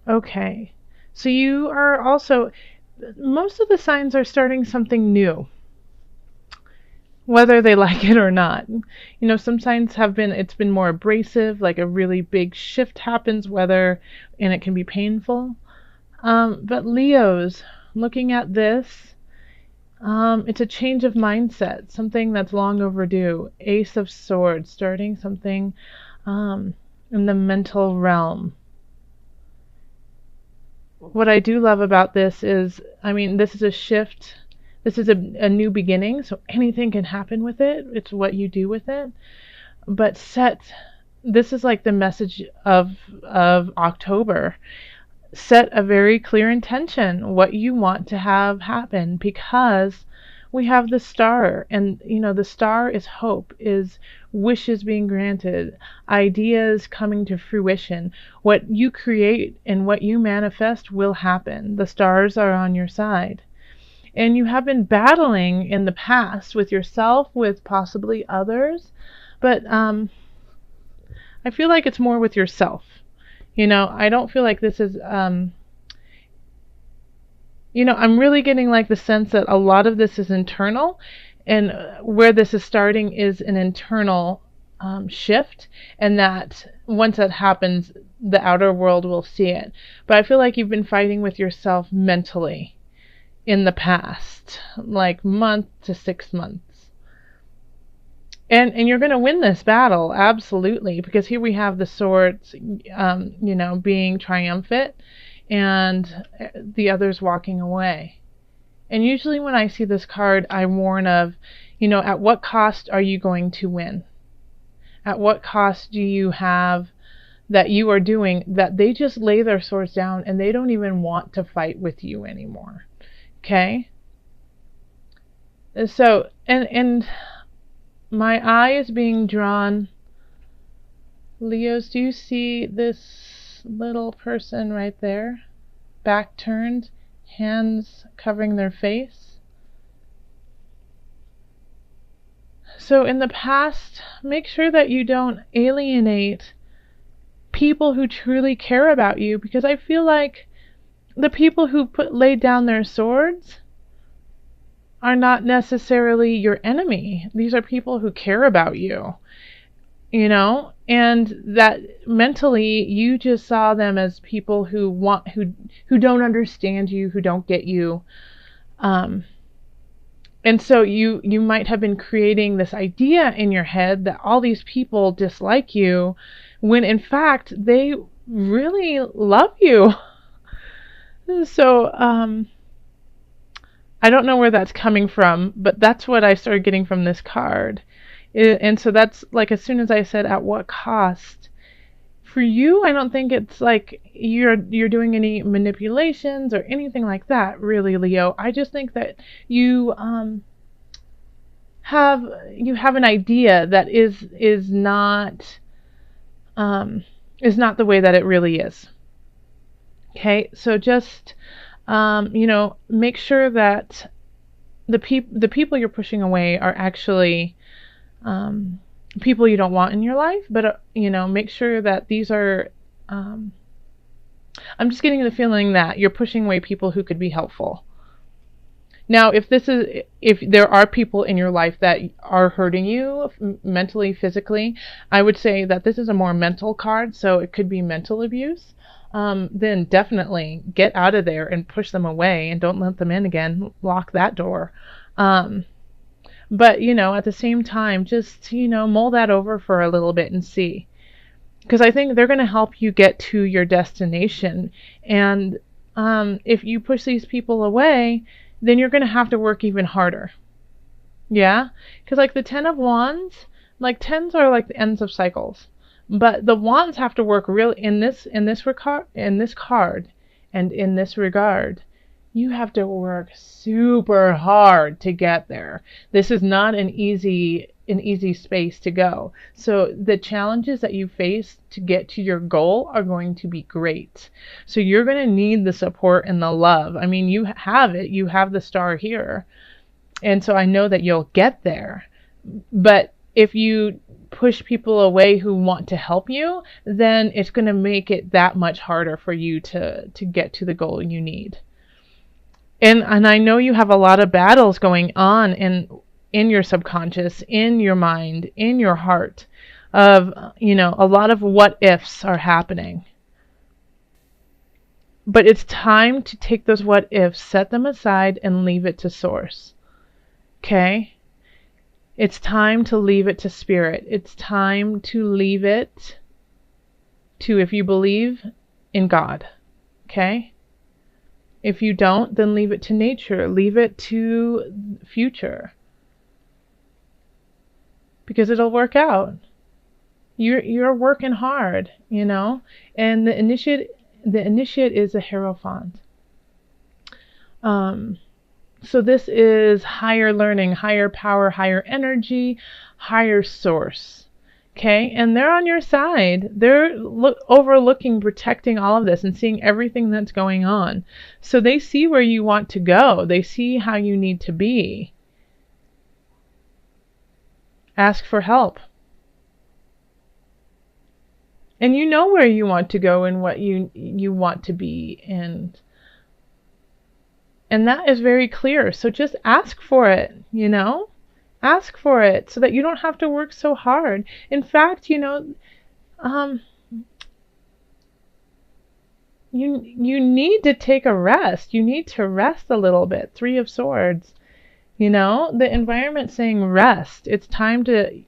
Okay. So you are also, most of the signs are starting something new, whether they like it or not. Some signs have been, it's been more abrasive, like a really big shift happens, and it can be painful. But Leos, looking at this, it's a change of mindset, something that's long overdue. Ace of Swords, starting something in the mental realm. What I do love about this is, this is a shift. This is a new beginning, so anything can happen with it. It's what you do with it. But this is like the message of October. Set a very clear intention, what you want to have happen, because we have the star, and the star is hope, is wishes being granted, ideas coming to fruition. What you create and what you manifest will happen. The stars are on your side. And you have been battling in the past with yourself, with possibly others, but I feel like it's more with yourself. I don't feel like this is, I'm really getting like the sense that a lot of this is internal, and where this is starting is an internal shift, and that once that happens, the outer world will see it. But I feel like you've been fighting with yourself mentally in the past, like month to 6 months. And you're going to win this battle, absolutely, because here we have the swords, being triumphant, and the others walking away. And usually when I see this card, I warn of, at what cost are you going to win? At what cost do you have that you are doing that they just lay their swords down and they don't even want to fight with you anymore? Okay? So, and my eye is being drawn. Leos, do you see this little person right there? Back turned, hands covering their face. So in the past, make sure that you don't alienate people who truly care about you, because I feel like the people who laid down their swords are not necessarily your enemy. These are people who care about you, and that mentally you just saw them as people who don't understand you, who don't get you. And so you might have been creating this idea in your head that all these people dislike you, when in fact they really love you. So I don't know where that's coming from, but that's what I started getting from this card. And so that's like, as soon as I said at what cost, for you, I don't think it's like you're doing any manipulations or anything like that, really, Leo. I just think that you have an idea that is not the way that it really is. Okay, so just make sure that the people you're pushing away are actually people you don't want in your life, but make sure that these are I'm just getting the feeling that you're pushing away people who could be helpful. Now, if there are people in your life that are hurting you mentally, physically, I would say that this is a more mental card, so it could be mental abuse. Then definitely get out of there and push them away and don't let them in again. Lock that door. But, at the same time, just, mull that over for a little bit and see. Because I think they're going to help you get to your destination. And if you push these people away, then you're going to have to work even harder. Yeah? Because like the Ten of Wands, like tens are like the ends of cycles. But the wands have to work really in this card and in this regard. You have to work super hard to get there. This is not an easy space to go. So the challenges that you face to get to your goal are going to be great. So you're going to need the support and the love. I mean, you have it. You have the star here. And so I know that you'll get there. But if you push people away who want to help you, then it's going to make it that much harder for you to get to the goal you need. And I know you have a lot of battles going on in your subconscious, in your mind, in your heart, of, a lot of what ifs are happening. But it's time to take those what ifs, set them aside, and leave it to source. Okay? It's time to leave it to spirit. It's time to leave it to, if you believe, in God. Okay? If you don't, then leave it to nature. Leave it to future. Because it'll work out. You're working hard, and the initiate is a Hierophant. So this is higher learning, higher power, higher energy, higher source. Okay? And they're on your side. They're overlooking, protecting all of this and seeing everything that's going on. So they see where you want to go. They see how you need to be. Ask for help. And you know where you want to go and what you want to be, and that is very clear. So just ask for it, Ask for it so that you don't have to work so hard. In fact, you need to take a rest. You need to rest a little bit. 3 of Swords. The environment's saying rest. It's time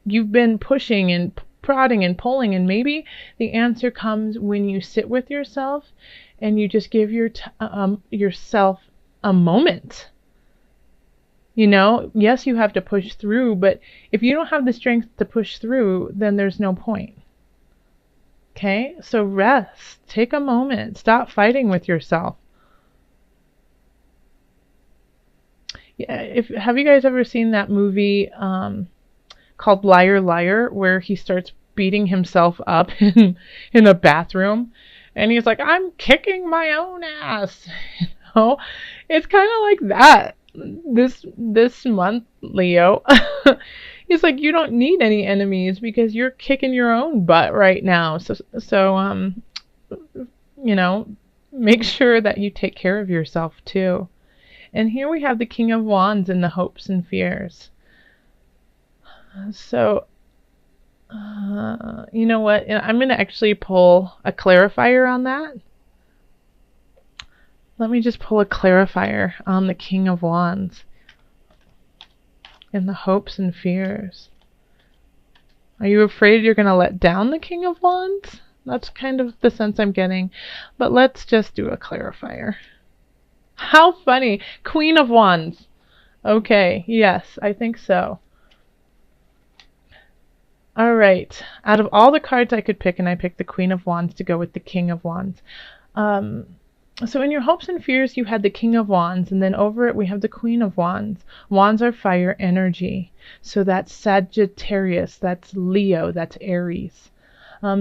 you've been pushing and prodding and pulling, and maybe the answer comes when you sit with yourself and you just give yourself a moment. Yes, you have to push through, but if you don't have the strength to push through, then there's no point. Okay? So rest. Take a moment. Stop fighting with yourself. Yeah, have you guys ever seen that movie called Liar Liar, where he starts beating himself up in a bathroom, and he's like, I'm kicking my own ass. It's kind of like that this month, Leo. He's like, you don't need any enemies because you're kicking your own butt right now. So make sure that you take care of yourself too. And here we have the King of Wands and the hopes and fears. So, you know what? I'm going to actually pull a clarifier on that. Let me just pull a clarifier on the King of Wands and the hopes and fears. Are you afraid you're going to let down the King of Wands? That's kind of the sense I'm getting. But let's just do a clarifier. How funny. Queen of Wands. Okay, yes, I think so. All right. Out of all the cards I could pick, and I picked the Queen of Wands to go with the King of Wands. So in your hopes and fears, you had the King of Wands, and then over it we have the Queen of Wands. Wands are fire energy. So that's Sagittarius, that's Leo, that's Aries.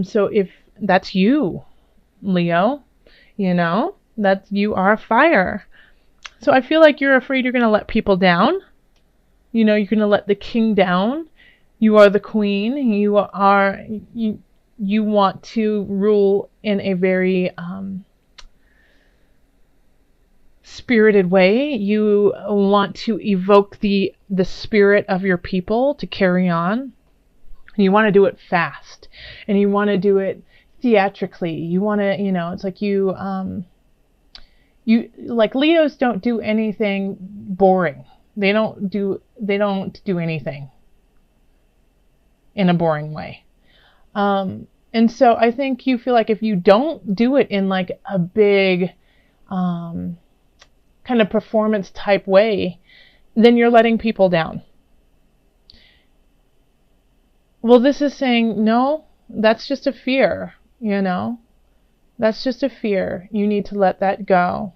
So if that's you, Leo, that you are fire. So I feel like you're afraid you're going to let people down. You're going to let the king down. You are the queen. You want to rule in a very spirited way. You want to evoke the spirit of your people to carry on. You want to do it fast, and you want to do it theatrically. You want to, it's like you like Leos don't do anything boring. They don't do anything in a boring way. And so I think you feel like if you don't do it in like a big kind of performance type way, then you're letting people down. Well, this is saying, no, that's just a fear, That's just a fear. You need to let that go.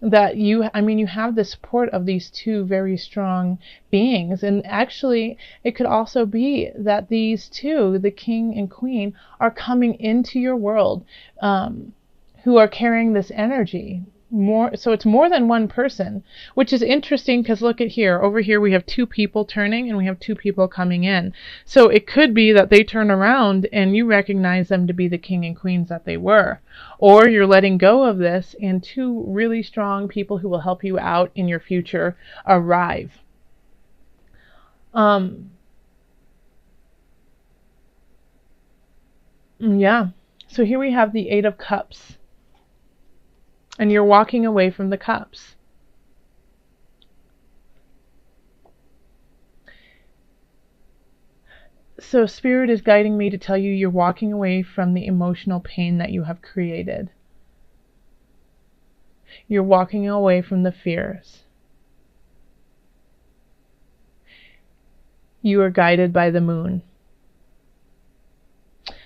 You have the support of these two very strong beings. And actually, it could also be that these two, the king and queen, are coming into your world, who are carrying this energy. more, so it's more than one person, which is interesting because look at here. Over here we have two people turning and we have two people coming in. So it could be that they turn around and you recognize them to be the king and queens that they were. Or you're letting go of this and two really strong people who will help you out in your future arrive. Yeah. So here we have the Eight of Cups. And you're walking away from the cups. So Spirit is guiding me to tell you you're walking away from the emotional pain that you have created. You're walking away from the fears. You are guided by the moon.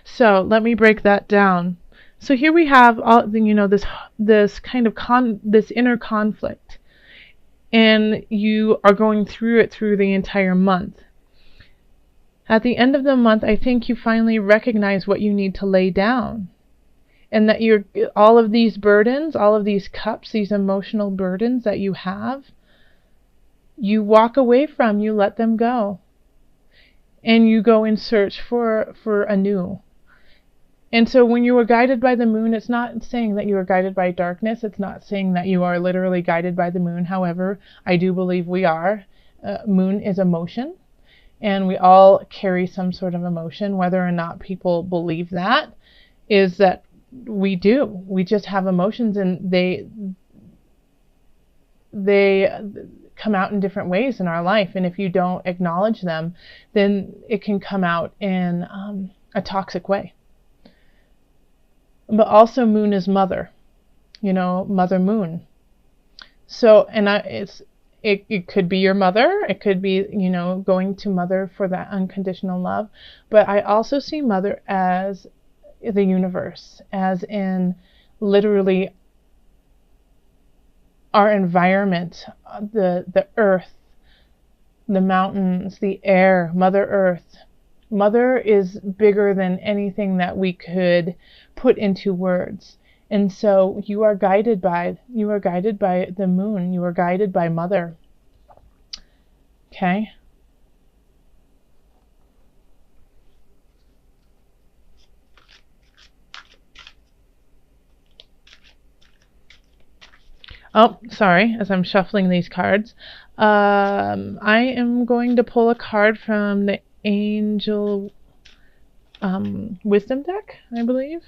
So let me break that down. So here we have all, this kind of this inner conflict, and you are going through it through the entire month. At the end of the month, I think you finally recognize what you need to lay down, and that all of these burdens, all of these cups, these emotional burdens that you have, you walk away from, you let them go, and you go in search for a new. And so when you are guided by the moon, it's not saying that you are guided by darkness. It's not saying that you are literally guided by the moon. However, I do believe we are. Moon is emotion, and we all carry some sort of emotion. Whether or not people believe that is that we do. We just have emotions, and they come out in different ways in our life. And if you don't acknowledge them, then it can come out in a toxic way. But also moon is mother, mother moon. So, and it could be your mother. It could be, going to mother for that unconditional love. But I also see mother as the universe, as in literally our environment, the earth, the mountains, the air, Mother Earth. Mother is bigger than anything that we could put into words. And so you are guided by the moon. You are guided by Mother. Okay? Oh, sorry, as I'm shuffling these cards. I am going to pull a card from the Angel Wisdom deck, I believe,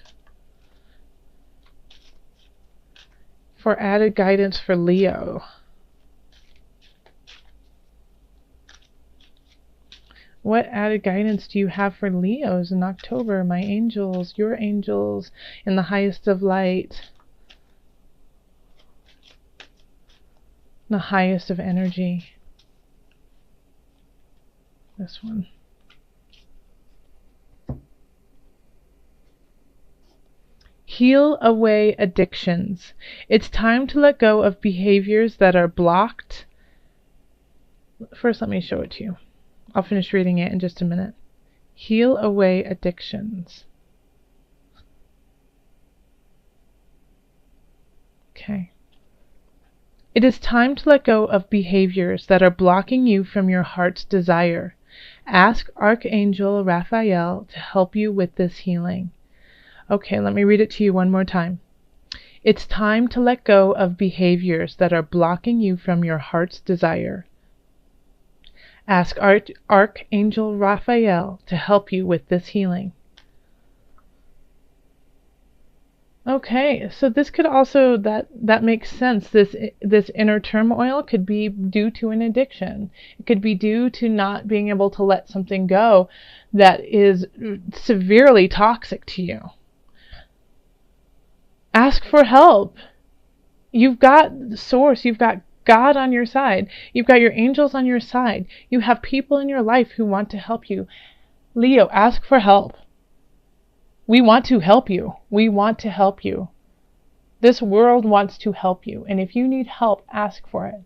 for added guidance for Leo. What added guidance do you have for Leos in October? My angels, your angels, in the highest of light, the highest of energy. This one. Heal away addictions. It's time to let go of behaviors that are blocked. First, let me show it to you. I'll finish reading it in just a minute. Heal away addictions. Okay. It is time to let go of behaviors that are blocking you from your heart's desire. Ask Archangel Raphael to help you with this healing. Okay, let me read it to you one more time. It's time to let go of behaviors that are blocking you from your heart's desire. Ask Archangel Raphael to help you with this healing. Okay, so this could also, that makes sense. This inner turmoil could be due to an addiction. It could be due to not being able to let something go that is severely toxic to you. Ask for help. You've got the source. You've got God on your side. You've got your angels on your side. You have people in your life who want to help you. Leo, ask for help. We want to help you. We want to help you. This world wants to help you. And if you need help, ask for it.